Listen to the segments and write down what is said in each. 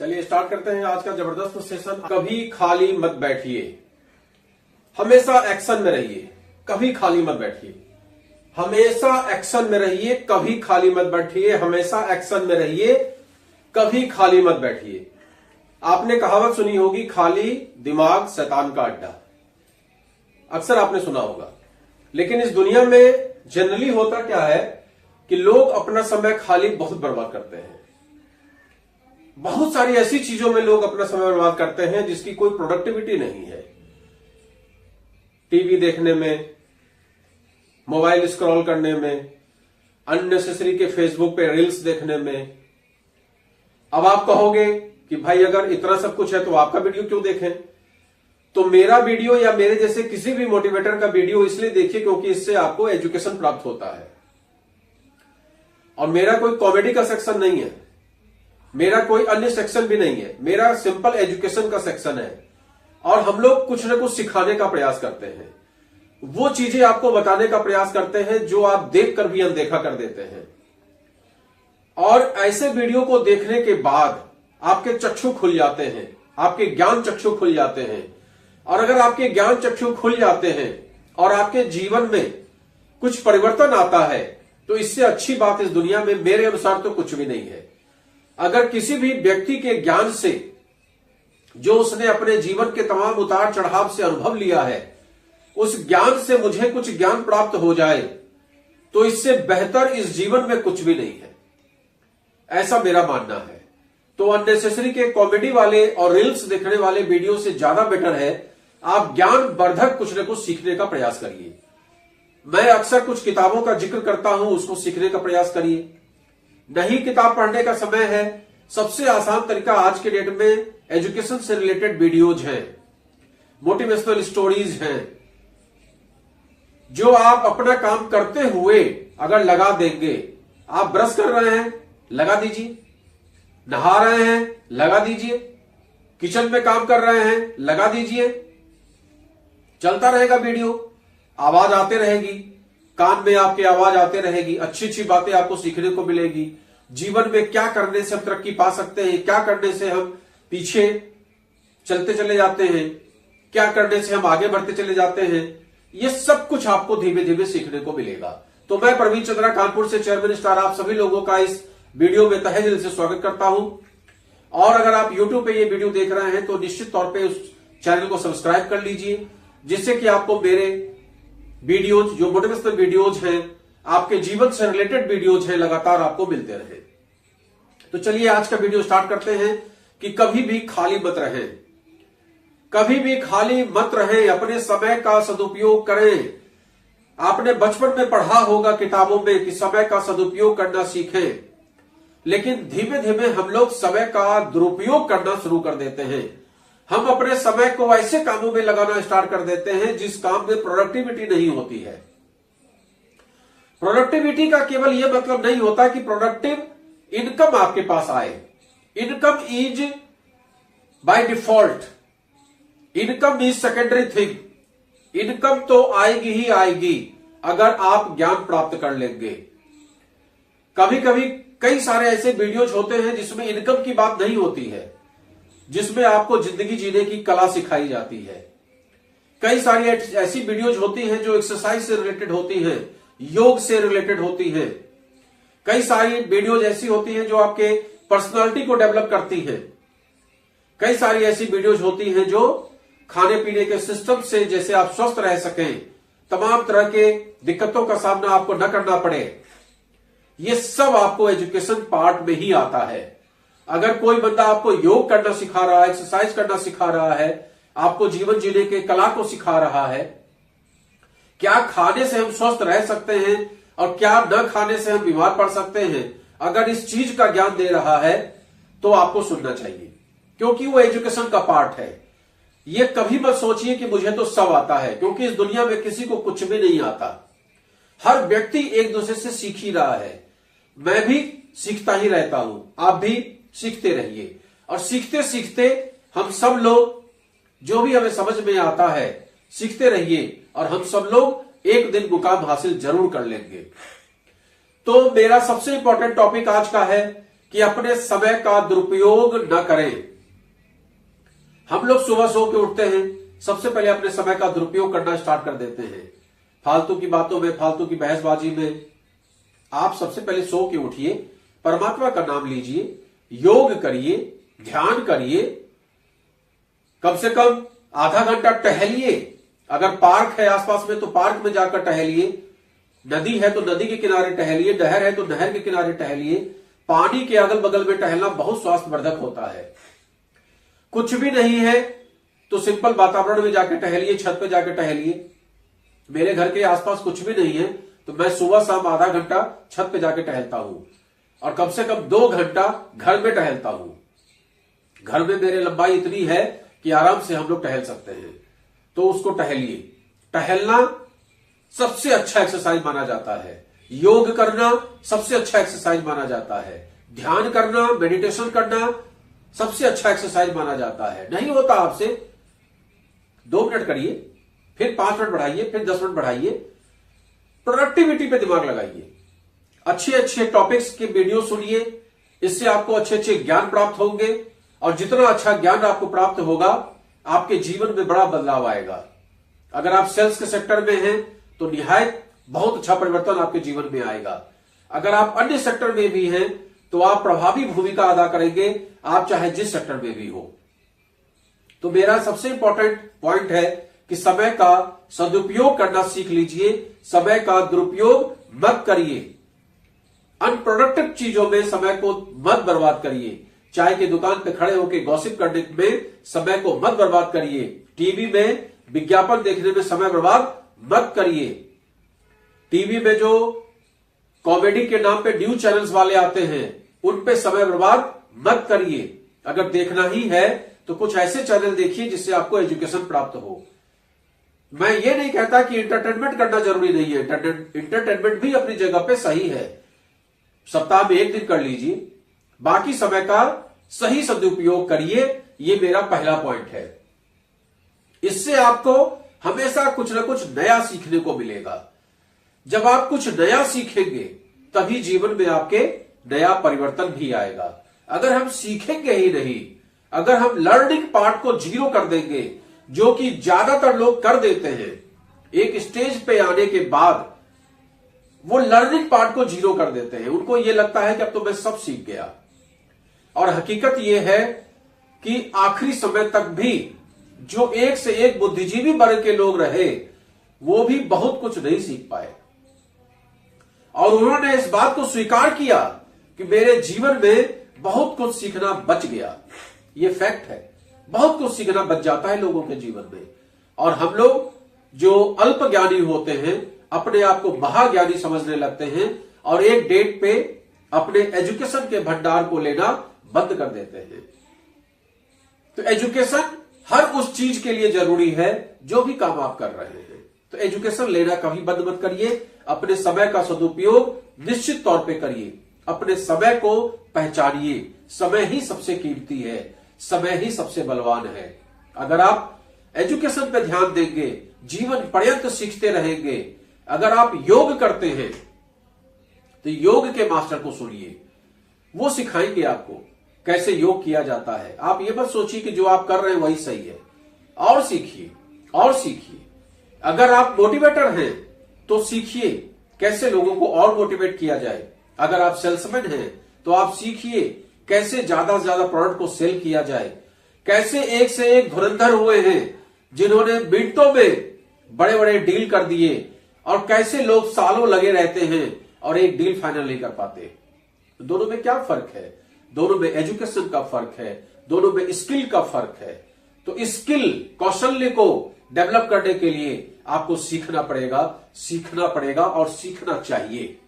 चलिए स्टार्ट करते हैं आज का जबरदस्त सेशन। कभी खाली मत बैठिए, हमेशा एक्शन में रहिए। कभी खाली मत बैठिए, हमेशा एक्शन में रहिए। कभी खाली मत बैठिए, हमेशा एक्शन में रहिए। कभी खाली मत बैठिए। आपने कहावत सुनी होगी, खाली दिमाग शैतान का अड्डा। अक्सर आपने सुना होगा, लेकिन इस दुनिया में जनरली होता क्या है कि लोग अपना समय खाली बहुत बर्बाद करते हैं। बहुत सारी ऐसी चीजों में लोग अपना समय बर्बाद करते हैं जिसकी कोई प्रोडक्टिविटी नहीं है। टीवी देखने में, मोबाइल स्क्रॉल करने में, अननेसेसरी के फेसबुक पे रील्स देखने में। अब आप कहोगे कि भाई अगर इतना सब कुछ है तो आपका वीडियो क्यों देखें? तो मेरा वीडियो या मेरे जैसे किसी भी मोटिवेटर का वीडियो इसलिए देखिए क्योंकि इससे आपको एजुकेशन प्राप्त होता है। और मेरा कोई कॉमेडी का सेक्शन नहीं है, मेरा कोई अन्य सेक्शन भी नहीं है, मेरा सिंपल एजुकेशन का सेक्शन है। और हम लोग कुछ ना कुछ सिखाने का प्रयास करते हैं, वो चीजें आपको बताने का प्रयास करते हैं जो आप देखकर भी अनदेखा कर देते हैं। और ऐसे वीडियो को देखने के बाद आपके चक्षु खुल जाते हैं, आपके ज्ञान चक्षु खुल जाते हैं। और अगर आपके ज्ञान चक्षु खुल जाते हैं और आपके जीवन में कुछ परिवर्तन आता है तो इससे अच्छी बात इस दुनिया में मेरे अनुसार तो कुछ भी नहीं है। अगर किसी भी व्यक्ति के ज्ञान से, जो उसने अपने जीवन के तमाम उतार चढ़ाव से अनुभव लिया है, उस ज्ञान से मुझे कुछ ज्ञान प्राप्त हो जाए तो इससे बेहतर इस जीवन में कुछ भी नहीं है, ऐसा मेरा मानना है। तो अननेसेसरी के कॉमेडी वाले और रील्स देखने वाले वीडियो से ज्यादा बेटर है आप ज्ञान वर्धक कुछ न कुछ सीखने का प्रयास करिए। मैं अक्सर कुछ किताबों का जिक्र करता हूं, उसको सीखने का प्रयास करिए। नहीं किताब पढ़ने का समय है, सबसे आसान तरीका आज के डेट में एजुकेशन से रिलेटेड वीडियोज हैं, मोटिवेशनल स्टोरीज हैं, जो आप अपना काम करते हुए अगर लगा देंगे। आप ब्रश कर रहे हैं, लगा दीजिए। नहा रहे हैं, लगा दीजिए। किचन में काम कर रहे हैं, लगा दीजिए। चलता रहेगा वीडियो, आवाज आते रहेगी, कान में आपके आवाज आते रहेगी, अच्छी अच्छी बातें आपको सीखने को मिलेगी। जीवन में क्या करने से हम तरक्की पा सकते हैं, क्या करने से हम पीछे चलते चले जाते हैं, क्या करने से हम आगे बढ़ते चले जाते हैं, ये सब कुछ आपको धीरे धीरे सीखने को मिलेगा। तो मैं प्रवीण चंद्रा कानपुर से चेयरमैन स्टार आप सभी लोगों का इस वीडियो में तहे दिल से स्वागत करता हूं। और अगर आप YouTube पे ये वीडियो देख रहे हैं तो निश्चित तौर पे उस चैनल को सब्सक्राइब कर लीजिए, जिससे कि आपको मेरे वीडियोज, जो मोटिवेशनल वीडियोज हैं, आपके जीवन से रिलेटेड वीडियोज हैं, लगातार आपको मिलते रहे। तो चलिए आज का वीडियो स्टार्ट करते हैं कि कभी भी खाली मत रहें। कभी भी खाली मत रहें, अपने समय का सदुपयोग करें। आपने बचपन में पढ़ा होगा किताबों में कि समय का सदुपयोग करना सीखें, लेकिन धीमे धीमे हम लोग समय का दुरुपयोग करना शुरू कर देते हैं। हम अपने समय को ऐसे कामों में लगाना स्टार्ट कर देते हैं जिस काम में प्रोडक्टिविटी नहीं होती है। प्रोडक्टिविटी का केवल यह मतलब नहीं होता कि प्रोडक्टिव इनकम आपके पास आए। Income is by default, income is secondary thing. Income तो आएगी ही आएगी अगर आप ज्ञान प्राप्त कर लेंगे। कभी कभी कई सारे ऐसे वीडियोज होते हैं जिसमें इनकम की बात नहीं होती है, जिसमें आपको जिंदगी जीने की कला सिखाई जाती है। कई सारी ऐसी वीडियोज होती हैं जो एक्सरसाइज से रिलेटेड होती हैं, योग से रिलेटेड होती हैं। कई सारी वीडियोज ऐसी होती हैं जो आपके पर्सनालिटी को डेवलप करती हैं। कई सारी ऐसी वीडियोज होती हैं जो खाने पीने के सिस्टम से, जैसे आप स्वस्थ रह सकें, तमाम तरह के दिक्कतों का सामना आपको न करना पड़े। ये सब आपको एजुकेशन पार्ट में ही आता है। अगर कोई बंदा आपको योग करना सिखा रहा है, एक्सरसाइज करना सिखा रहा है, आपको जीवन जीने के कला को सिखा रहा है, क्या खाने से हम स्वस्थ रह सकते हैं और क्या न खाने से हम बीमार पड़ सकते हैं, अगर इस चीज का ज्ञान दे रहा है तो आपको सुनना चाहिए, क्योंकि वो एजुकेशन का पार्ट है। ये कभी मत सोचिए कि मुझे तो सब आता है, क्योंकि इस दुनिया में किसी को कुछ भी नहीं आता। हर व्यक्ति एक दूसरे से सीख ही रहा है। मैं भी सीखता ही रहता हूं, आप भी सीखते रहिए। और सीखते सीखते हम सब लोग, जो भी हमें समझ में आता है, सीखते रहिए और हम सब लोग एक दिन मुकाम हासिल जरूर कर लेंगे। तो मेरा सबसे इंपॉर्टेंट टॉपिक आज का है कि अपने समय का दुरुपयोग न करें। हम लोग सुबह सो के उठते हैं, सबसे पहले अपने समय का दुरुपयोग करना स्टार्ट कर देते हैं। फालतू की बातों में, फालतू की बहसबाजी में। आप सबसे पहले सो के उठिए, परमात्मा का नाम लीजिए, योग करिए, ध्यान करिए, कम से कम आधा घंटा टहलिए। अगर पार्क है आसपास में तो पार्क में जाकर टहलिए, नदी है तो नदी के किनारे टहलिए, नहर है तो नहर के किनारे टहलिए। पानी के अगल बगल में टहलना बहुत स्वास्थ्यवर्धक होता है। कुछ भी नहीं है तो सिंपल वातावरण में जाकर टहलिए, छत पे जाकर टहलिए। मेरे घर के आसपास कुछ भी नहीं है तो मैं सुबह शाम आधा घंटा छत पे जाकर टहलता हूं और कम से कम 2 घंटा घर में टहलता हूं। घर में मेरे लंबाई इतनी है कि आराम से हम लोग टहल सकते हैं, तो उसको टहलिए। टहलना सबसे अच्छा एक्सरसाइज माना जाता है। योग करना सबसे अच्छा एक्सरसाइज माना जाता है। ध्यान करना, मेडिटेशन करना सबसे अच्छा एक्सरसाइज माना जाता है। नहीं होता आपसे, 2 मिनट करिए, फिर 5 मिनट बढ़ाइए, फिर 10 मिनट बढ़ाइए। प्रोडक्टिविटी पे दिमाग लगाइए। अच्छे अच्छे टॉपिक्स के वीडियो सुनिए, इससे आपको अच्छे अच्छे ज्ञान प्राप्त होंगे और जितना अच्छा ज्ञान आपको प्राप्त होगा आपके जीवन में बड़ा बदलाव आएगा। अगर आप सेल्स के सेक्टर में हैं तो निहायत बहुत अच्छा परिवर्तन आपके जीवन में आएगा। अगर आप अन्य सेक्टर में भी हैं तो आप प्रभावी भूमिका अदा करेंगे, आप चाहे जिस सेक्टर में भी हो। तो मेरा सबसे इंपॉर्टेंट पॉइंट है कि समय का सदुपयोग करना सीख लीजिए, समय का दुरुपयोग मत करिए। अनप्रोडक्टिव चीजों में समय को मत बर्बाद करिए। चाय की दुकान पे खड़े होकर गॉसिप करने में समय को मत बर्बाद करिए। टीवी में विज्ञापन देखने में समय बर्बाद मत करिए। टीवी में जो कॉमेडी के नाम पे न्यूज चैनल्स वाले आते हैं उन पे समय बर्बाद मत करिए। अगर देखना ही है तो कुछ ऐसे चैनल देखिए जिससे आपको एजुकेशन प्राप्त हो। मैं ये नहीं कहता कि इंटरटेनमेंट करना जरूरी नहीं है, इंटरटेनमेंट भी अपनी जगह पे सही है। सप्ताह में 1 दिन कर लीजिए, बाकी समय का सही सदुपयोग करिए। ये मेरा पहला पॉइंट है। इससे आपको हमेशा कुछ ना कुछ नया सीखने को मिलेगा। जब आप कुछ नया सीखेंगे तभी जीवन में आपके नया परिवर्तन भी आएगा। अगर हम सीखेंगे ही नहीं, अगर हम लर्निंग पार्ट को 0 कर देंगे, जो कि ज्यादातर लोग कर देते हैं, एक स्टेज पे आने के बाद वो लर्निंग पार्ट को 0 कर देते हैं। उनको ये लगता है कि अब तो मैं सब सीख गया। और हकीकत यह है कि आखिरी समय तक भी जो एक से एक बुद्धिजीवी वर्ग के लोग रहे वो भी बहुत कुछ नहीं सीख पाए और उन्होंने इस बात को स्वीकार किया कि मेरे जीवन में बहुत कुछ सीखना बच गया। ये फैक्ट है, बहुत कुछ सीखना बच जाता है लोगों के जीवन में। और हम लोग जो अल्प ज्ञानी होते हैं अपने आप को महाज्ञानी समझने लगते हैं और एक डेट पे अपने एजुकेशन के भंडार को लेना बंद कर देते हैं। तो एजुकेशन हर उस चीज के लिए जरूरी है जो भी काम आप कर रहे हैं। तो एजुकेशन लेना कभी बंद मत करिए। अपने समय का सदुपयोग निश्चित तौर पे करिए। अपने समय को पहचानिए। समय ही सबसे कीमती है, समय ही सबसे बलवान है। अगर आप एजुकेशन पे ध्यान देंगे, जीवन पर्यंत सीखते रहेंगे। अगर आप योग करते हैं तो योग के मास्टर को सुनिए, वो सिखाएंगे आपको कैसे योग किया जाता है। आप ये मत सोचिए कि जो आप कर रहे हैं वही सही है, और सीखिए और सीखिए। अगर आप मोटिवेटर हैं तो सीखिए कैसे लोगों को और मोटिवेट किया जाए। अगर आप सेल्समैन हैं तो आप सीखिए कैसे ज्यादा से ज्यादा प्रोडक्ट को सेल किया जाए। कैसे एक से एक धुरंधर हुए हैं जिन्होंने मिनटों में बड़े बड़े डील कर दिए और कैसे लोग सालों लगे रहते हैं और एक डील फाइनल नहीं कर पाते। दोनों में क्या फर्क है? दोनों में एजुकेशन का फर्क है, दोनों में स्किल का फर्क है। तो स्किल, कौशल्य को डेवलप करने के लिए आपको सीखना पड़ेगा और सीखना चाहिए।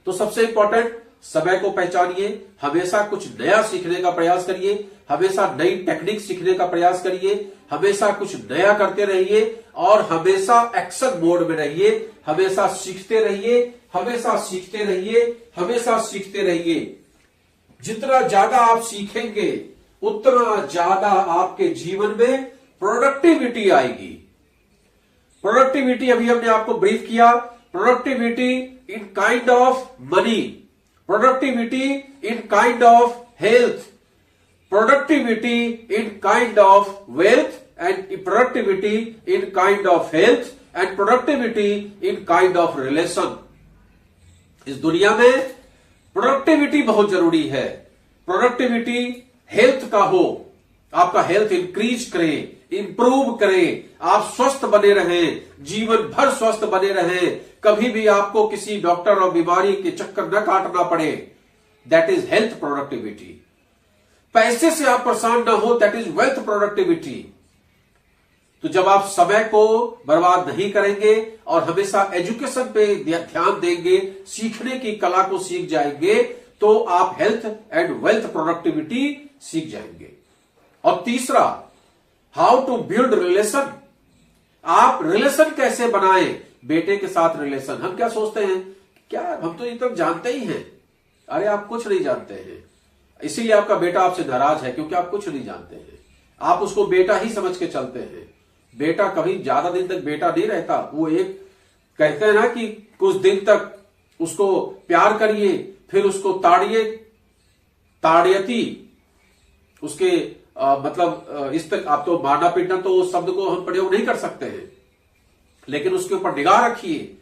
तो सबसे इंपॉर्टेंट, समय को पहचानिए, हमेशा कुछ नया सीखने का प्रयास करिए, हमेशा नई टेक्निक सीखने का प्रयास करिए, हमेशा कुछ नया करते रहिए और हमेशा एक्शन मोड में रहिए। हमेशा सीखते रहिए, हमेशा सीखते रहिए, हमेशा सीखते रहिए। जितना ज्यादा आप सीखेंगे उतना ज्यादा आपके जीवन में प्रोडक्टिविटी आएगी। प्रोडक्टिविटी अभी हमने आपको ब्रीफ किया। Productivity in kind of money, productivity in kind of health, productivity in kind of wealth, and productivity in kind of health, and productivity in kind of relation. इस दुनिया में प्रोडक्टिविटी बहुत जरूरी है। प्रोडक्टिविटी हेल्थ का हो, आपका हेल्थ इंक्रीज करे, इंप्रूव करे, आप स्वस्थ बने रहें, जीवन भर स्वस्थ बने रहें, कभी भी आपको किसी डॉक्टर और बीमारी के चक्कर न काटना पड़े। That is health productivity. पैसे से आप परेशान ना हो, दैट इज वेल्थ प्रोडक्टिविटी। तो जब आप समय को बर्बाद नहीं करेंगे और हमेशा एजुकेशन पे ध्यान देंगे, सीखने की कला को सीख जाएंगे, तो आप हेल्थ एंड वेल्थ प्रोडक्टिविटी सीख जाएंगे। और तीसरा, हाउ टू बिल्ड रिलेशन। आप रिलेशन कैसे बनाएं, बेटे के साथ रिलेशन। हम क्या सोचते हैं, क्या हम तो ये तो जानते ही हैं। अरे आप कुछ नहीं जानते हैं, इसीलिए आपका बेटा आपसे नाराज है, क्योंकि आप कुछ नहीं जानते हैं। आप उसको बेटा ही समझ के चलते हैं। बेटा कभी ज्यादा दिन तक बेटा नहीं रहता। वो एक कहते हैं ना कि कुछ दिन तक उसको प्यार करिए, फिर उसको ताड़िए, ताड़यती उसके मतलब इस तक आप तो मारना पीटना तो उस शब्द को हम प्रयोग नहीं कर सकते हैं, लेकिन उसके ऊपर निगाह रखिए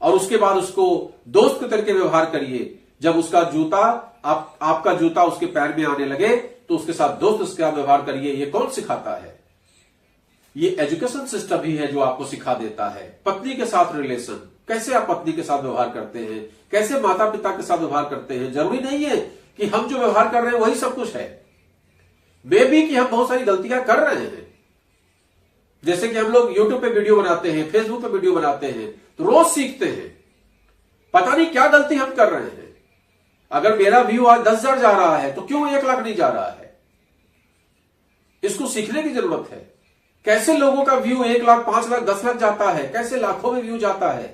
और उसके बाद उसको दोस्त के तरीके व्यवहार करिए। जब उसका जूता आपका जूता उसके पैर में आने लगे तो उसके साथ दोस्त उसका व्यवहार करिए। ये कौन सिखाता है? ये एजुकेशन सिस्टम ही है जो आपको सिखा देता है। पत्नी के साथ रिलेशन, कैसे आप पत्नी के साथ व्यवहार करते हैं, कैसे माता पिता के साथ व्यवहार करते हैं। जरूरी नहीं है कि हम जो व्यवहार कर रहे हैं वही सब कुछ है। मे बी कि हम बहुत सारी गलतियां कर रहे हैं। जैसे कि हम लोग यूट्यूब पे वीडियो बनाते हैं, फेसबुक पे वीडियो बनाते हैं, तो रोज सीखते हैं। पता नहीं क्या गलती हम कर रहे हैं। अगर मेरा व्यू आज 10,000 जा रहा है तो क्यों 1 लाख नहीं जा रहा है? इसको सीखने की जरूरत है। कैसे लोगों का व्यू 1 लाख, 5 लाख, 10 लाख जाता है, कैसे लाखों में व्यू जाता है,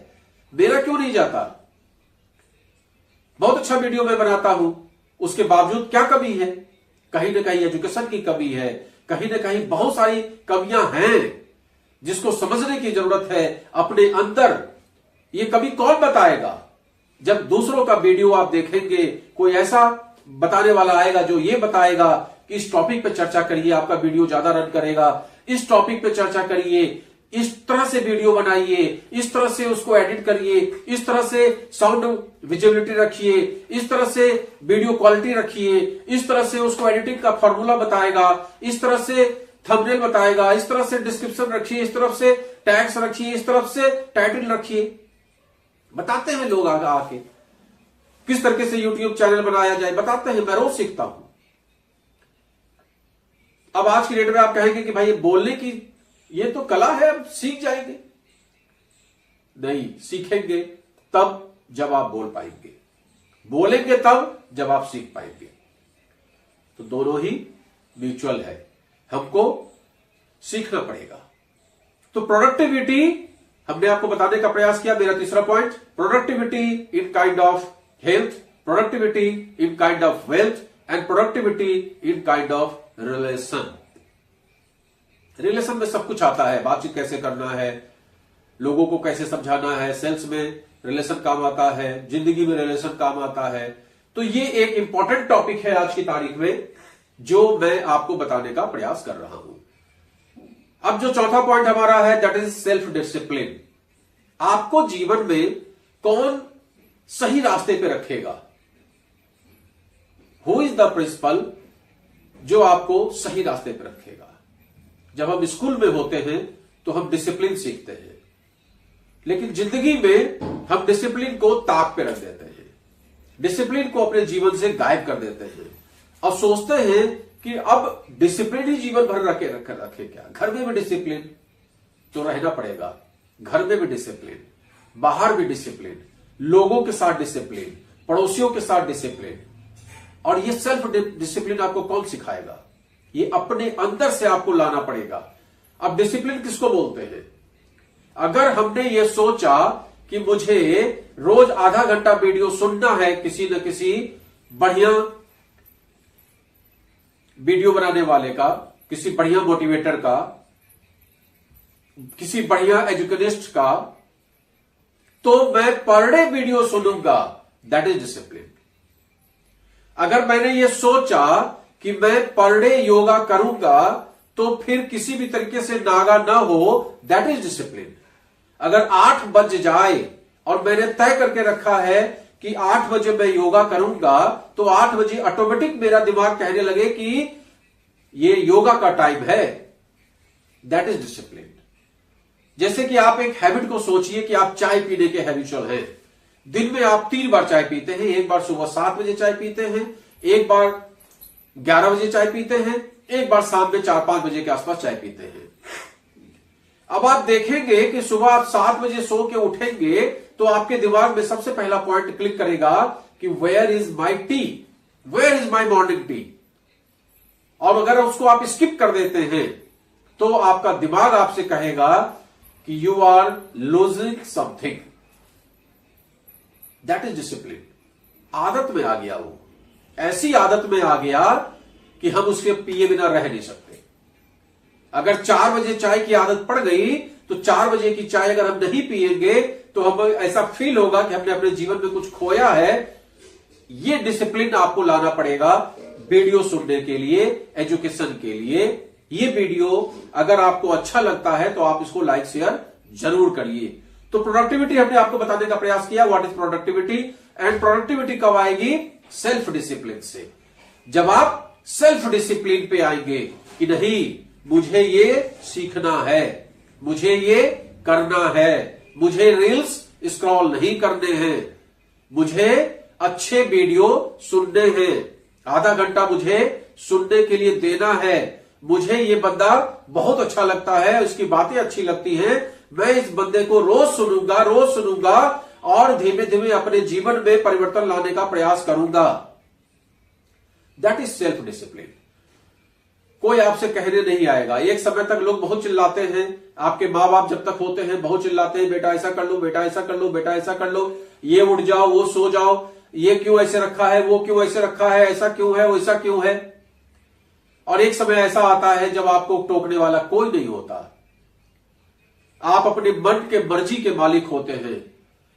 मेरा क्यों नहीं जाता? बहुत अच्छा वीडियो मैं बनाता हूं, उसके बावजूद क्या कमी है? कहीं ना कहीं एजुकेशन की कमी है, कहीं ना कहीं बहुत सारी कमियां हैं जिसको समझने की जरूरत है अपने अंदर। ये कभी कौन बताएगा? जब दूसरों का वीडियो आप देखेंगे, कोई ऐसा बताने वाला आएगा जो ये बताएगा कि इस टॉपिक पे चर्चा करिए, आपका वीडियो ज्यादा रन करेगा। इस टॉपिक पे चर्चा करिए, इस तरह से वीडियो बनाइए, इस तरह से उसको एडिट करिए, इस तरह से साउंड विजिबिलिटी रखिए, इस तरह से वीडियो क्वालिटी रखिए, इस तरह से उसको एडिटिंग का फॉर्मूला बताएगा, इस तरह से थंबनेल बताएगा, इस तरह से डिस्क्रिप्शन रखिए, इस तरफ से टैग्स रखिए, इस तरफ से टाइटल रखिए। बताते हैं लोग आके किस तरीके से यूट्यूब चैनल बनाया जाए, बताते हैं। मैं रोज सीखता हूं। अब आज की डेट में आप कहेंगे कि भाई ये बोलने की ये तो कला है, अब सीख जाएंगे। नहीं, सीखेंगे तब जब आप बोल पाएंगे, बोलेंगे तब जब आप सीख पाएंगे। तो दोनों ही म्यूचुअल है, हमको सीखना पड़ेगा। तो प्रोडक्टिविटी हमने आपको बताने का प्रयास किया। मेरा तीसरा point, productivity in kind of health, productivity in kind of wealth, and productivity in kind of relation. Relation में सब कुछ आता है। बातचीत कैसे करना है, लोगों को कैसे समझाना है, सेल्स में रिलेशन काम आता है, जिंदगी में रिलेशन काम आता है। तो ये एक इंपॉर्टेंट टॉपिक है आज की तारीख में, जो मैं आपको बताने का प्रयास कर रहा हूं। अब जो चौथा पॉइंट हमारा है, दैट इज सेल्फ डिसिप्लिन। आपको जीवन में कौन सही रास्ते पे रखेगा? हु इज द प्रिंसिपल जो आपको सही रास्ते पे रखेगा? जब हम स्कूल में होते हैं तो हम डिसिप्लिन सीखते हैं, लेकिन जिंदगी में हम डिसिप्लिन को ताक पे रख देते हैं, डिसिप्लिन को अपने जीवन से गायब कर देते हैं और सोचते हैं कि अब डिसिप्लिन ही जीवन भर रखे क्या? घर में भी डिसिप्लिन तो रहना पड़ेगा, घर में भी डिसिप्लिन, बाहर भी डिसिप्लिन, लोगों के साथ डिसिप्लिन, पड़ोसियों के साथ डिसिप्लिन। और ये सेल्फ डिसिप्लिन आपको कौन सिखाएगा? ये अपने अंदर से आपको लाना पड़ेगा। अब डिसिप्लिन किसको बोलते हैं? अगर हमने ये सोचा कि मुझे रोज आधा घंटा वीडियो सुनना है किसी न किसी बढ़िया वीडियो बनाने वाले का, किसी बढ़िया मोटिवेटर का, किसी बढ़िया एजुकेनिस्ट का, तो मैं पर डे वीडियो सुनूंगा, दैट इज डिसिप्लिन। अगर मैंने ये सोचा कि मैं पर डे योगा करूंगा तो फिर किसी भी तरीके से नागा ना हो, दैट इज डिसिप्लिन। अगर 8 बज जाए और मैंने तय करके रखा है कि 8 बजे मैं योगा करूंगा, तो 8 बजे ऑटोमेटिक मेरा दिमाग कहने लगे कि ये योगा का टाइम है, दैट इज डिसिप्लिन। जैसे कि आप एक हैबिट को सोचिए कि आप चाय पीने के हैबिचुअल हैं। दिन में आप 3 बार चाय पीते हैं। एक बार सुबह 7 बजे चाय पीते हैं, एक बार 11 बजे चाय पीते हैं, एक बार शाम में 4-5 बजे के आसपास चाय पीते हैं। अब आप देखेंगे कि सुबह आप 7 बजे सो के उठेंगे तो आपके दिमाग में सबसे पहला पॉइंट क्लिक करेगा कि where is my tea, where is my morning tea. और अगर उसको आप स्किप कर देते हैं तो आपका दिमाग आपसे कहेगा कि you are losing something. That is discipline. आदत में आ गया, वो ऐसी आदत में आ गया कि हम उसके पिए बिना रह नहीं सकते। अगर 4 बजे चाय की आदत पड़ गई तो 4 बजे की चाय अगर हम नहीं पिएंगे तो हम ऐसा फील होगा कि हमने अपने जीवन में कुछ खोया है। ये डिसिप्लिन आपको लाना पड़ेगा वीडियो सुनने के लिए, एजुकेशन के लिए। ये वीडियो अगर आपको अच्छा लगता है तो आप इसको लाइक शेयर जरूर करिए। तो प्रोडक्टिविटी हमने आपको बताने का प्रयास किया, what is productivity. And productivity कब आएगी? सेल्फ डिसिप्लिन से। जब आप सेल्फ डिसिप्लिन पे आएंगे कि नहीं, मुझे ये सीखना है, मुझे ये करना है, मुझे रील्स स्क्रॉल नहीं करने हैं, मुझे अच्छे वीडियो सुनने हैं, आधा घंटा मुझे सुनने के लिए देना है, मुझे ये बंदा बहुत अच्छा लगता है, उसकी बातें अच्छी लगती हैं, मैं इस बंदे को रोज सुनूंगा और धीमे धीमे अपने जीवन में परिवर्तन लाने का प्रयास करूंगा। That is self discipline. कोई आपसे कहने नहीं आएगा। एक समय तक लोग बहुत चिल्लाते हैं, आपके माँ बाप जब तक होते हैं बहुत चिल्लाते हैं, बेटा ऐसा कर लो, बेटा ऐसा कर लो, बेटा ऐसा कर लो, ये उठ जाओ, वो सो जाओ, ये क्यों ऐसे रखा है, वो क्यों ऐसे रखा है, ऐसा क्यों है, वैसा क्यों है। और एक समय ऐसा आता है जब आपको टोकने वाला कोई नहीं होता। आप अपने मन के मर्जी के मालिक होते हैं।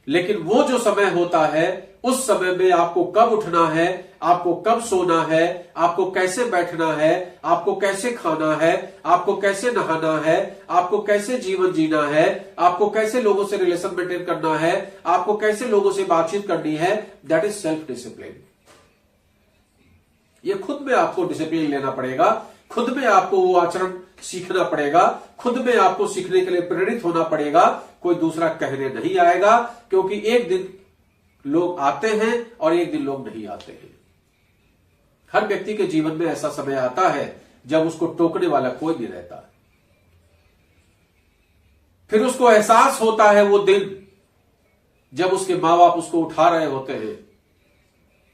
लेकिन वो जो समय होता है, उस समय में आपको कब उठना है, आपको कब सोना है, आपको कैसे बैठना है, आपको कैसे खाना है, आपको कैसे नहाना है, आपको कैसे जीवन जीना है, आपको कैसे लोगों से रिलेशन मेंटेन करना है, आपको कैसे लोगों से बातचीत करनी है, दैट इज सेल्फ डिसिप्लिन। ये खुद में आपको डिसिप्लिन लेना पड़ेगा, खुद में आपको वो आचरण सीखना पड़ेगा, खुद में आपको सीखने के लिए प्रेरित होना पड़ेगा। कोई दूसरा कहने नहीं आएगा, क्योंकि एक दिन लोग आते हैं और एक दिन लोग नहीं आते हैं। हर व्यक्ति के जीवन में ऐसा समय आता है जब उसको टोकने वाला कोई नहीं रहता। फिर उसको एहसास होता है वो दिन जब उसके मां बाप उसको उठा रहे होते हैं,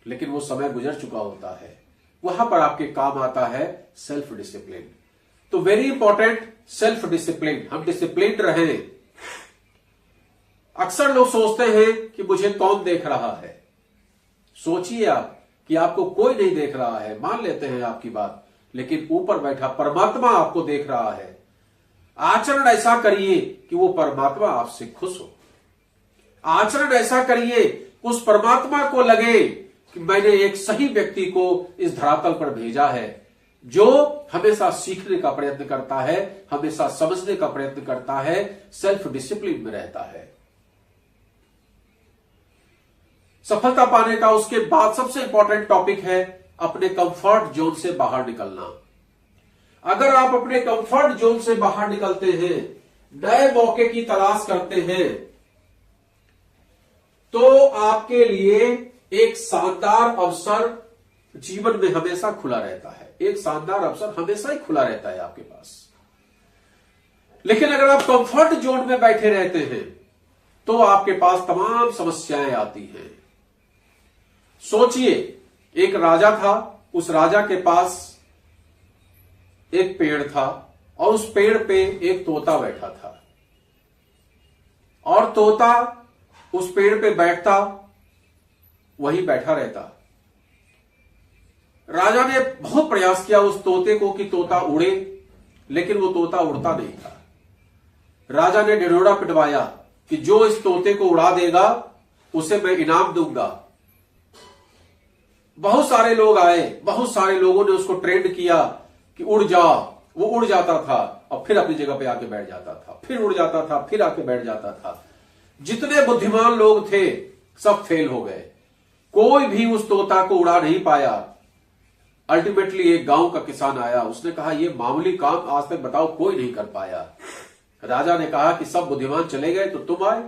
लेकिन वो समय गुजर चुका होता है। वहां पर आपके काम आता है सेल्फ डिसिप्लिन। तो वेरी इंपॉर्टेंट, सेल्फ डिसिप्लिन। हम डिसिप्लिन रहें। अक्सर लोग सोचते हैं कि मुझे कौन देख रहा है। सोचिए आप कि आपको कोई नहीं देख रहा है, मान लेते हैं आपकी बात, लेकिन ऊपर बैठा परमात्मा आपको देख रहा है। आचरण ऐसा करिए कि वो परमात्मा आपसे खुश हो। आचरण ऐसा करिए उस परमात्मा को लगे कि मैंने एक सही व्यक्ति को इस धरातल पर भेजा है, जो हमेशा सीखने का प्रयत्न करता है, हमेशा समझने का प्रयत्न करता है, सेल्फ डिसिप्लिन में रहता है। सफलता पाने का उसके बाद सबसे इंपॉर्टेंट टॉपिक है अपने कंफर्ट जोन से बाहर निकलना। अगर आप अपने कंफर्ट जोन से बाहर निकलते हैं, नए मौके की तलाश करते हैं, तो आपके लिए एक शानदार अवसर जीवन में हमेशा खुला रहता है। एक शानदार अवसर हमेशा ही खुला रहता है आपके पास। लेकिन अगर आप कंफर्ट जोन में बैठे रहते हैं तो आपके पास तमाम समस्याएं आती हैं। सोचिए, एक राजा था, उस राजा के पास एक पेड़ था और उस पेड़ पे एक तोता बैठा था, और तोता उस पेड़ पे बैठता, वहीं बैठा रहता। राजा ने बहुत प्रयास किया उस तोते को कि तोता उड़े, लेकिन वो तोता उड़ता नहीं था। राजा ने ढिढोरा पिटवाया कि जो इस तोते को उड़ा देगा उसे मैं इनाम दूंगा। बहुत सारे लोग आए, बहुत सारे लोगों ने उसको ट्रेंड किया कि उड़ जा। वो उड़ जाता था और फिर अपनी जगह पे आके बैठ जाता था, फिर उड़ जाता था, फिर आके बैठ जाता था। जितने बुद्धिमान लोग थे सब फेल हो गए, कोई भी उस तोता को उड़ा नहीं पाया। अल्टीमेटली एक गांव का किसान आया, उसने कहा ये मामूली काम आज तक बताओ कोई नहीं कर पाया। राजा ने कहा कि सब बुद्धिमान चले गए तो तुम आए।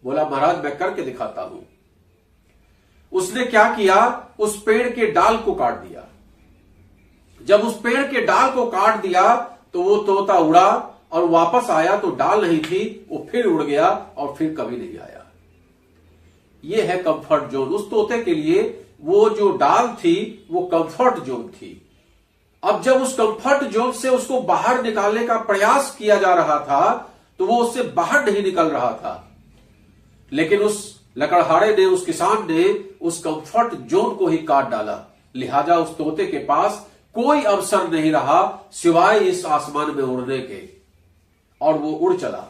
बोला महाराज मैं करके दिखाता हूं। उसने क्या किया, उस पेड़ के डाल को काट दिया। जब उस पेड़ के डाल को काट दिया तो वो तोता उड़ा और वापस आया तो डाल नहीं थी, वो फिर उड़ गया और फिर कभी नहीं आया। ये है कंफर्ट जोन। उस तोते के लिए वो जो डाल थी वो कंफर्ट जोन थी। अब जब उस कंफर्ट जोन से उसको बाहर निकालने का प्रयास किया जा रहा था तो वो उससे बाहर नहीं निकल रहा था। लेकिन उस लकड़हारे ने, उस किसान ने उस कंफर्ट जोन को ही काट डाला। लिहाजा उस तोते के पास कोई अवसर नहीं रहा सिवाय इस आसमान में उड़ने के, और वो उड़ चला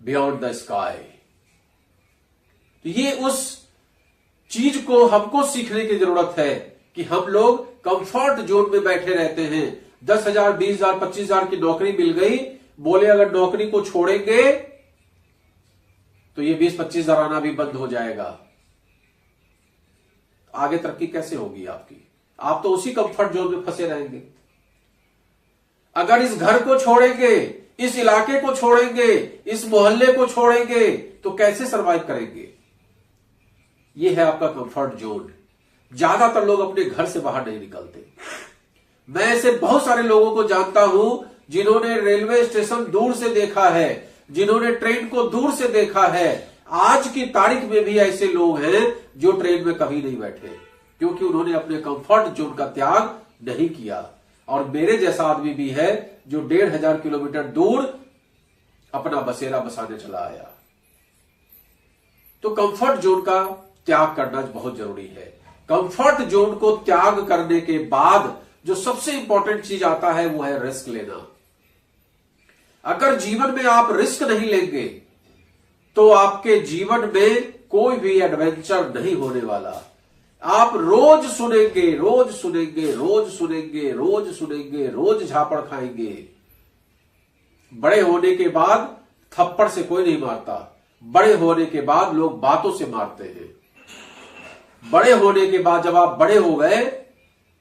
बियॉन्ड द स्काई। ये उस चीज को हमको सीखने की जरूरत है कि हम लोग कंफर्ट जोन में बैठे रहते हैं। 10,000, 20,000, 25,000 की नौकरी मिल गई, बोले अगर नौकरी को छोड़ेंगे तो ये 20-25,000 आना भी बंद हो जाएगा। आगे तरक्की कैसे होगी आपकी? आप तो उसी कंफर्ट जोन में फंसे रहेंगे। अगर इस घर को छोड़ेंगे, इस इलाके को छोड़ेंगे, इस मोहल्ले को छोड़ेंगे तो कैसे सरवाइव करेंगे? ये है आपका कंफर्ट जोन। ज्यादातर लोग अपने घर से बाहर नहीं निकलते। मैं ऐसे बहुत सारे लोगों को जानता हूं जिन्होंने रेलवे स्टेशन दूर से देखा है, जिन्होंने ट्रेन को दूर से देखा है। आज की तारीख में भी ऐसे लोग हैं जो ट्रेन में कभी नहीं बैठे, क्योंकि उन्होंने अपने कंफर्ट जोन का त्याग नहीं किया। और मेरे जैसा आदमी भी है जो 1,500 किलोमीटर दूर अपना बसेरा बसाने चला आया। तो कंफर्ट जोन का त्याग करना बहुत जरूरी है। कंफर्ट जोन को त्याग करने के बाद जो सबसे इंपॉर्टेंट चीज आता है वो है रिस्क लेना। अगर जीवन में आप रिस्क नहीं लेंगे तो आपके जीवन में कोई भी एडवेंचर नहीं होने वाला। आप रोज सुनेंगे, रोज सुनेंगे, रोज सुनेंगे, रोज सुनेंगे, रोज झापड़ खाएंगे। बड़े होने के बाद थप्पड़ से कोई नहीं मारता, बड़े होने के बाद लोग बातों से मारते हैं। बड़े होने के बाद जब आप बड़े हो गए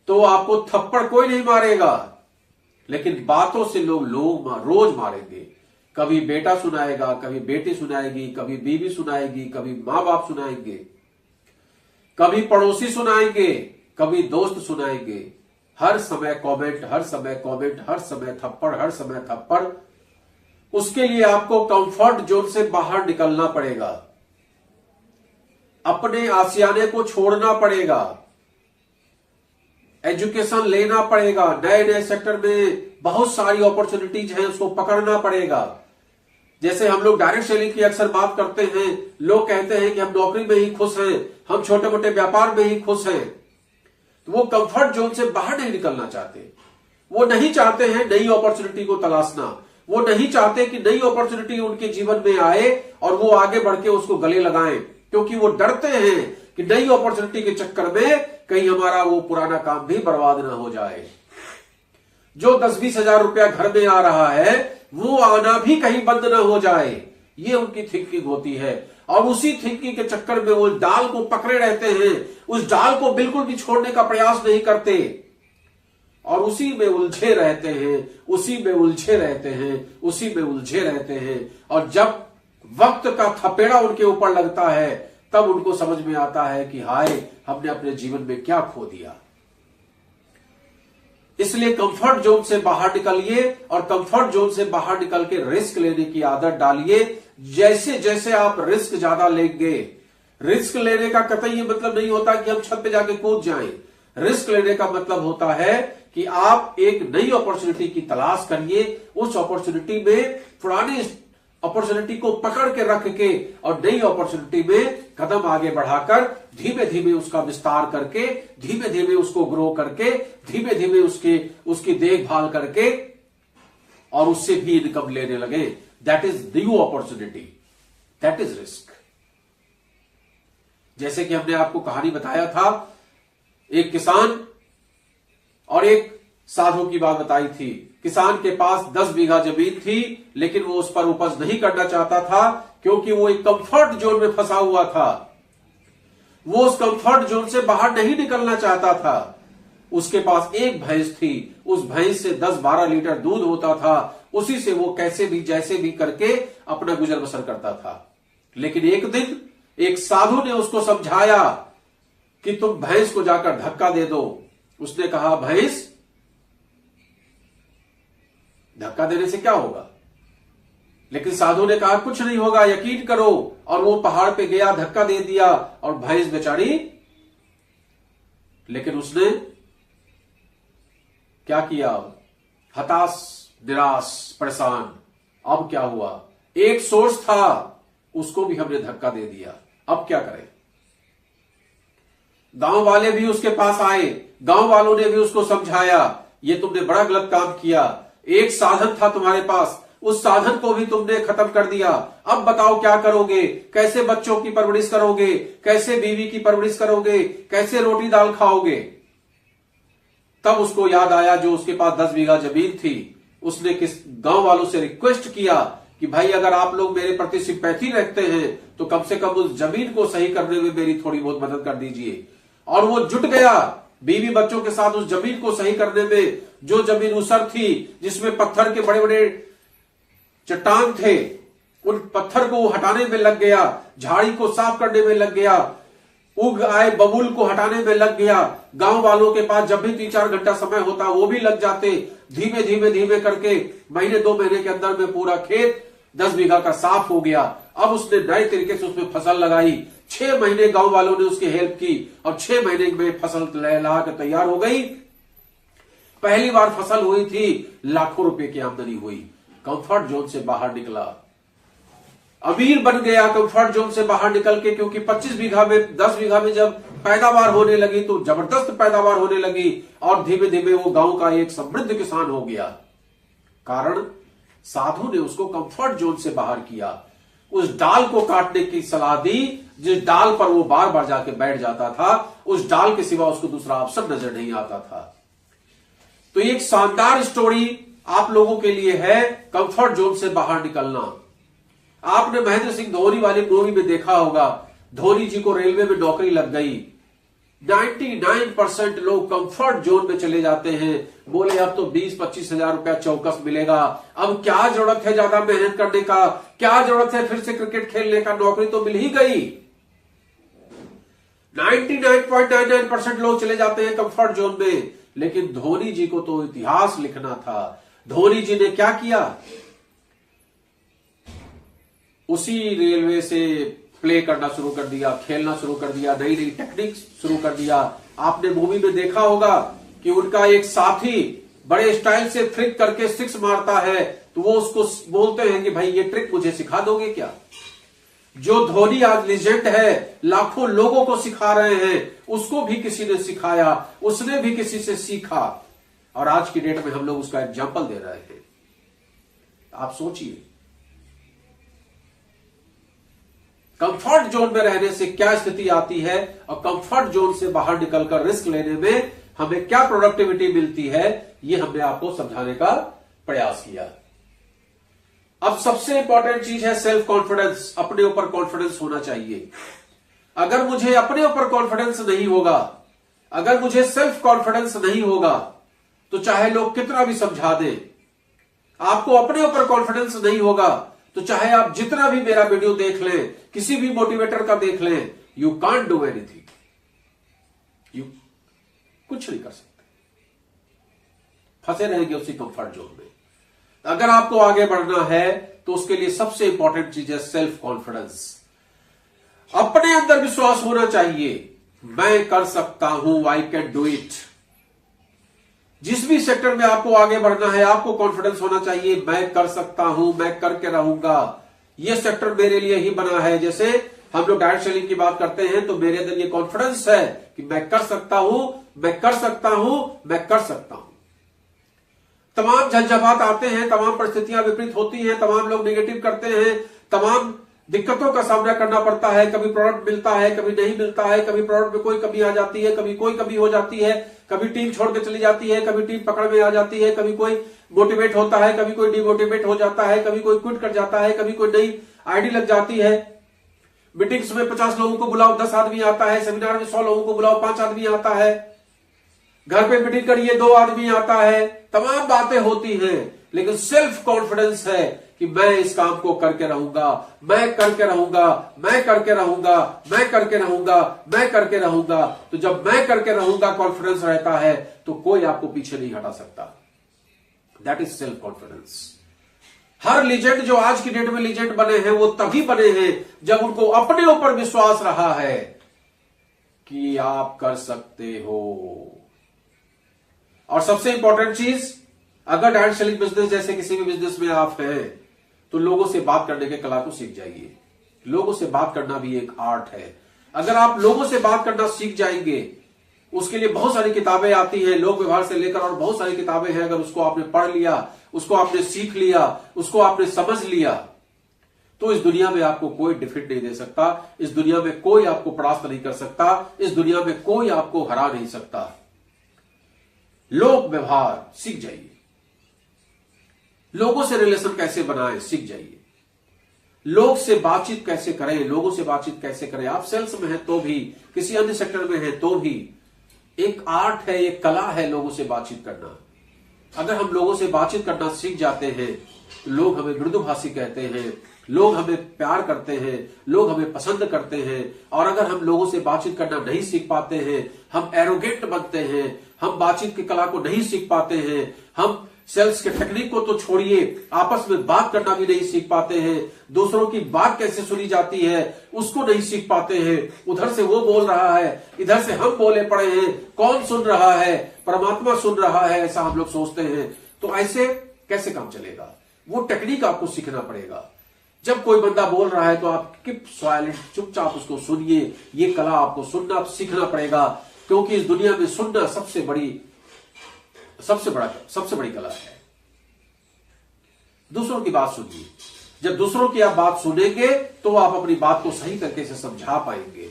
तो आपको थप्पड़ कोई नहीं मारेगा, लेकिन बातों से लोग रोज मारेंगे। कभी बेटा सुनाएगा, कभी बेटी सुनाएगी, कभी बीवी सुनाएगी, कभी मां बाप सुनाएंगे, कभी पड़ोसी सुनाएंगे, कभी दोस्त सुनाएंगे। हर समय कमेंट, हर समय कमेंट, हर समय थप्पड़, हर समय थप्पड़। उसके लिए आपको कंफर्ट जोन से बाहर निकलना पड़ेगा, अपने आशियाने को छोड़ना पड़ेगा, एजुकेशन लेना पड़ेगा। नए नए सेक्टर में बहुत सारी अपॉर्चुनिटीज हैं, उसको पकड़ना पड़ेगा। जैसे हम लोग डायरेक्ट सेलिंग की अक्सर बात करते हैं, लोग कहते हैं कि हम नौकरी में ही खुश हैं, हम छोटे मोटे व्यापार में ही खुश हैं। तो वो कंफर्ट जोन से बाहर नहीं निकलना चाहते। वो नहीं चाहते हैं नई अपॉर्चुनिटी को तलाशना, वो नहीं चाहते कि नई अपॉर्चुनिटी उनके जीवन में आए और वो आगे बढ़ के उसको गले लगाएं, क्योंकि वो डरते हैं कि नई अपॉर्चुनिटी के चक्कर में कहीं हमारा वो पुराना काम भी बर्बाद ना हो जाए। जो 10-20 हजार रुपया घर में आ रहा है वो आना भी कहीं बंद ना हो जाए, ये उनकी थिंकिंग होती है। और उसी थिंकिंग के चक्कर में वो डाल को पकड़े रहते हैं, उस डाल को बिल्कुल भी छोड़ने का प्रयास नहीं करते और उसी में उलझे रहते हैं, उसी में उलझे रहते हैं, उसी में उलझे रहते हैं। और जब वक्त का थपेड़ा उनके ऊपर लगता है तब उनको समझ में आता है कि हाय, हमने अपने जीवन में क्या खो दिया। इसलिए कंफर्ट जोन से बाहर निकलिए और कंफर्ट जोन से बाहर निकल के रिस्क लेने की आदत डालिए। जैसे जैसे आप रिस्क ज्यादा लेंगे, रिस्क लेने का कतई ये मतलब नहीं होता कि हम छत पे जाके कूद जाएं। रिस्क लेने का मतलब होता है कि आप एक नई अपॉर्चुनिटी की तलाश करिए, उस अपॉर्चुनिटी में पुरानी अपॉर्चुनिटी को पकड़ के रख के और नई अपॉर्चुनिटी में कदम आगे बढ़ाकर धीमे धीमे उसका विस्तार करके, धीमे धीमे उसको ग्रो करके, धीमे धीमे उसकी देखभाल करके और उससे भी इनकम लेने लगे। That is new opportunity, that is risk. जैसे कि हमने आपको कहानी बताया था, एक किसान और एक साधु की बात बताई थी। किसान के पास 10 बीघा जमीन थी, लेकिन वो उस पर उपज नहीं करना चाहता था, क्योंकि वो एक कंफर्ट जोन में फंसा हुआ था। वो उस कंफर्ट जोन से बाहर नहीं निकलना चाहता था। उसके पास एक भैंस थी, उस भैंस से 10-12 लीटर दूध होता था, उसी से वो कैसे भी जैसे भी करके अपना गुजर बसर करता था। लेकिन एक दिन एक साधु ने उसको समझाया कि तुम भैंस को जाकर धक्का दे दो। उसने कहा, भैंस, धक्का देने से क्या होगा? लेकिन साधु ने कहा, कुछ नहीं होगा, यकीन करो। और वो पहाड़ पे गया, धक्का दे दिया और भैंस बेचारी, लेकिन उसने क्या किया? हताश, निराश, परेशान। अब क्या हुआ? एक सोर्स था, उसको भी हमने धक्का दे दिया, अब क्या करें? गांव वाले भी उसके पास आए, गांव वालों ने भी उसको समझाया, ये तुमने बड़ा गलत काम किया। एक साधन था तुम्हारे पास, उस साधन को भी तुमने खत्म कर दिया। अब बताओ क्या करोगे? कैसे बच्चों की परवरिश करोगे? कैसे बीवी की परवरिश करोगे? कैसे रोटी दाल खाओगे? तब उसको याद आया, जो उसके पास 10 बीघा जमीन थी, उसने किस गांव वालों से रिक्वेस्ट किया कि भाई, अगर आप लोग मेरे प्रति सिंपैथी रखते हैं तो कम से कम उस जमीन को सही करने में मेरी थोड़ी बहुत मदद कर दीजिए। और वो जुट गया बीवी बच्चों के साथ उस जमीन को सही करने में। जो जमीन उसर थी, जिसमें पत्थर के बड़े बड़े चट्टान थे, उन पत्थर को हटाने में लग गया, झाड़ी को साफ करने में लग गया, उग आए बबूल को हटाने में लग गया। गांव वालों के पास जब भी 3-4 घंटा समय होता वो भी लग जाते। धीमे धीमे धीमे करके महीने 2 महीने के अंदर में पूरा खेत 10 बीघा का साफ हो गया। अब उसने नए तरीके से उसमें फसल लगाई। 6 महीने गांव वालों ने उसकी हेल्प की और 6 महीने में फसल लहला के तैयार हो गई। पहली बार फसल हुई थी, लाखों रुपए की आमदनी हुई। कंफर्ट जोन से बाहर निकला, अमीर बन गया कंफर्ट जोन से बाहर निकल के, क्योंकि 25 बीघा में 10 बीघा में जब पैदावार होने लगी तो जबरदस्त पैदावार होने लगी और धीमे धीमे वो गांव का एक समृद्ध किसान हो गया। कारण साधु ने उसको कंफर्ट जोन से बाहर किया, उस डाल को काटने की सलाह दी जिस डाल पर वो बार बार जाके बैठ जाता था। उस डाल के सिवा उसको दूसरा ऑप्शन नजर नहीं आता था। तो एक शानदार स्टोरी आप लोगों के लिए है, कंफर्ट जोन से बाहर निकलना। आपने महेंद्र सिंह धोनी वाली मूवी में देखा होगा, धोनी जी को रेलवे में नौकरी लग गई। 99% लोग कंफर्ट जोन में चले जाते हैं, बोले अब तो 20-25 हजार रुपया चौकस मिलेगा, अब क्या जरूरत है ज्यादा मेहनत करने का, क्या जरूरत है फिर से क्रिकेट खेलने का, नौकरी तो मिल ही गई। 99.99% लोग चले जाते हैं कंफर्ट जोन में। लेकिन धोनी जी को तो इतिहास लिखना था। धोनी जी ने क्या किया? उसी रेलवे से प्ले करना शुरू कर दिया, खेलना शुरू कर दिया, नई नई टेक्निक शुरू कर दिया। आपने मूवी में देखा होगा कि उनका एक साथी बड़े स्टाइल से फ्लिक करके 6 मारता है, तो वो उसको बोलते हैं कि भाई ये ट्रिक मुझे सिखा दोगे क्या? जो धोनी आज लेजेंड है, लाखों लोगों को सिखा रहे हैं, उसको भी किसी ने सिखाया, उसने भी किसी से सीखा और आज की डेट में हम लोग उसका एग्जाम्पल दे रहे हैं। आप सोचिए, कंफर्ट जोन में रहने से क्या स्थिति आती है और कंफर्ट जोन से बाहर निकलकर रिस्क लेने में हमें क्या प्रोडक्टिविटी मिलती है, ये हमने आपको समझाने का प्रयास किया। अब सबसे इंपॉर्टेंट चीज है सेल्फ कॉन्फिडेंस। अपने ऊपर कॉन्फिडेंस होना चाहिए। अगर मुझे अपने ऊपर कॉन्फिडेंस नहीं होगा, अगर मुझे सेल्फ कॉन्फिडेंस नहीं होगा, तो चाहे लोग कितना भी समझा दें, आपको अपने ऊपर कॉन्फिडेंस नहीं होगा तो चाहे आप जितना भी मेरा वीडियो देख लें, किसी भी मोटिवेटर का देख लें, you can't do anything. You कुछ नहीं कर सकते, फंसे रहेंगे उसी कंफर्ट जोन में। अगर आपको आगे बढ़ना है तो उसके लिए सबसे इंपॉर्टेंट चीज है सेल्फ कॉन्फिडेंस। अपने अंदर विश्वास होना चाहिए, मैं कर सकता हूं, आई कैन डू इट। जिस भी सेक्टर में आपको आगे बढ़ना है, आपको कॉन्फिडेंस होना चाहिए, मैं कर सकता हूं, मैं करके रहूंगा, यह सेक्टर मेरे लिए ही बना है। जैसे हम लोग डायरेक्ट सेलिंग की बात करते हैं तो मेरे अंदर ये कॉन्फिडेंस है कि मैं कर सकता हूं, मैं कर सकता हूं, मैं कर सकता हूं। तमाम झंझावात आते हैं, तमाम परिस्थितियां विपरीत होती हैं, तमाम लोग नेगेटिव करते हैं, तमाम दिक्कतों का सामना करना पड़ता है। कभी प्रोडक्ट मिलता है, कभी नहीं मिलता है, कभी प्रोडक्ट में कोई कमी आ जाती है, कभी कोई कमी हो जाती है, कभी टीम छोड़ के चली जाती है, कभी टीम पकड़ में आ जाती है, कभी कोई मोटिवेट होता है, कभी कोई डिमोटिवेट हो जाता है, कभी कोई क्विट कर जाता है, कभी कोई नई आईडी लग जाती है। मीटिंग्स में 50 लोगों को बुलाओ 10 आदमी आता है, सेमिनार में 100 लोगों को बुलाओ 5 आदमी आता है, घर पे मीटिंग करिए 2 आदमी आता है, तमाम बातें होती हैं। लेकिन सेल्फ कॉन्फिडेंस है कि मैं इस काम को करके रहूंगा, मैं करके रहूंगा, मैं करके रहूंगा, मैं करके रहूंगा, मैं करके रहूंगा। तो जब मैं करके रहूंगा कॉन्फिडेंस रहता है तो कोई आपको पीछे नहीं हटा सकता। That is self confidence. Her legend जो आज की डेट में लीजेंड बने हैं वो तभी बने हैं जब उनको अपने ऊपर विश्वास रहा है कि आप कर सकते हो। और सबसे इंपॉर्टेंट चीज, अगर डायरेक्ट सेलिंग बिजनेस जैसे किसी भी बिजनेस में आप हैं तो लोगों से बात करने के कला को सीख जाइए। लोगों से बात करना भी एक आर्ट है। अगर आप लोगों से बात करना सीख जाएंगे, उसके लिए बहुत सारी किताबें आती हैं, लोक व्यवहार से लेकर और बहुत सारी किताबें हैं। अगर उसको आपने पढ़ लिया, उसको आपने सीख लिया, उसको आपने समझ लिया, तो इस दुनिया में आपको कोई डिफीट नहीं दे सकता, इस दुनिया में कोई आपको परास्त नहीं कर सकता, इस दुनिया में कोई आपको हरा नहीं सकता। लोक व्यवहार सीख जाइए, लोगों से रिलेशन कैसे बनाएं सीख जाइए, लोग से बातचीत कैसे करें, लोगों से बातचीत कैसे करें। आप सेल्स में हैं तो भी, किसी अन्य सेक्टर में हैं तो भी, एक आर्ट है, एक कला है लोगों से बातचीत करना। अगर हम लोगों से बातचीत करना सीख जाते हैं तो लोग हमें मृदुभाषी कहते हैं, लोग हमें प्यार करते हैं, लोग हमें पसंद करते हैं। और अगर हम लोगों से बातचीत करना नहीं सीख पाते हैं, हम एरोगेंट बनते हैं, हम बातचीत की कला को नहीं सीख पाते हैं, हम सेल्स के टेक्निक को तो छोड़िए, आपस में बात करना भी नहीं सीख पाते हैं, दूसरों की बात कैसे सुनी जाती है उसको नहीं सीख पाते हैं। उधर से वो बोल रहा है, इधर से हम बोले पड़े हैं, कौन सुन रहा है? परमात्मा सुन रहा है, ऐसा हम लोग सोचते हैं। तो ऐसे कैसे काम चलेगा? वो टेक्निक आपको सीखना पड़ेगा। जब कोई बंदा बोल रहा है तो आप कीप साइलेंट, चुपचाप उसको सुनिए। ये कला आपको सुनना सीखना पड़ेगा, क्योंकि इस दुनिया में सुनना सबसे बड़ी कला है। दूसरों की बात सुनिए। जब दूसरों की आप बात सुनेंगे तो आप अपनी बात को सही तरीके से समझा पाएंगे।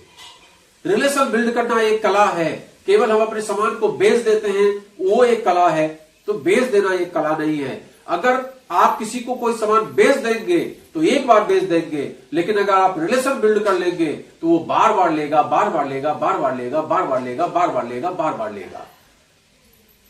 रिलेशन बिल्ड करना एक कला है। केवल हम अपने सामान को बेच देते हैं वो एक कला है, तो बेच देना एक कला नहीं है। अगर आप किसी को कोई सामान बेच देंगे तो एक बार बेच देंगे, लेकिन अगर आप रिलेशन बिल्ड कर लेंगे तो वो बार बार लेगा, बार बार लेगा, बार बार लेगा, बार बार लेगा, बार बार लेगा, बार बार लेगा।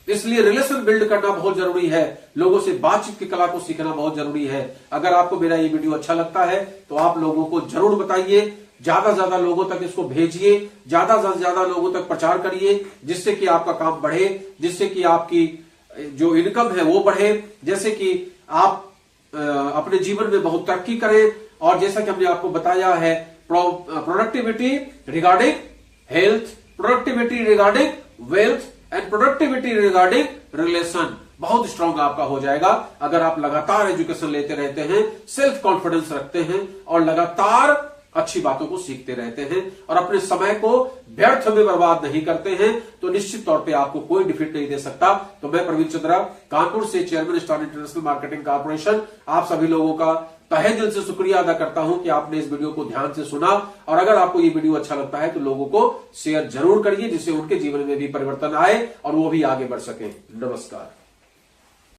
इसलिए रिलेशन बिल्ड करना बहुत जरूरी है। लोगों से बातचीत की कला को सीखना बहुत जरूरी है। अगर आपको मेरा ये वीडियो अच्छा लगता है तो आप लोगों को जरूर बताइए, ज्यादा से ज्यादा लोगों तक इसको भेजिए, ज्यादा से ज्यादा लोगों तक प्रचार करिए, जिससे कि आपका काम बढ़े, जिससे कि आपकी जो इनकम है वो बढ़े, जैसे कि आप अपने जीवन में बहुत तरक्की करें। और जैसा कि हमने आपको बताया है, productivity regarding health, productivity regarding wealth and productivity regarding relation बहुत स्ट्रांग आपका हो जाएगा अगर आप लगातार एजुकेशन लेते रहते हैं, सेल्फ कॉन्फिडेंस रखते हैं और लगातार अच्छी बातों को सीखते रहते हैं और अपने समय को व्यर्थ में बर्बाद नहीं करते हैं, तो निश्चित तौर पे आपको कोई डिफीट नहीं दे सकता। तो मैं प्रवीण चंद्रा, कानपुर से chairman star international marketing corporation, आप सभी लोगों का तहे दिल से शुक्रिया अदा करता हूं कि आपने इस वीडियो को ध्यान से सुना। और अगर आपको ये वीडियो अच्छा लगता है तो लोगों को शेयर जरूर करिए, जिससे उनके जीवन में भी परिवर्तन आए और वो भी आगे बढ़ सके। नमस्कार।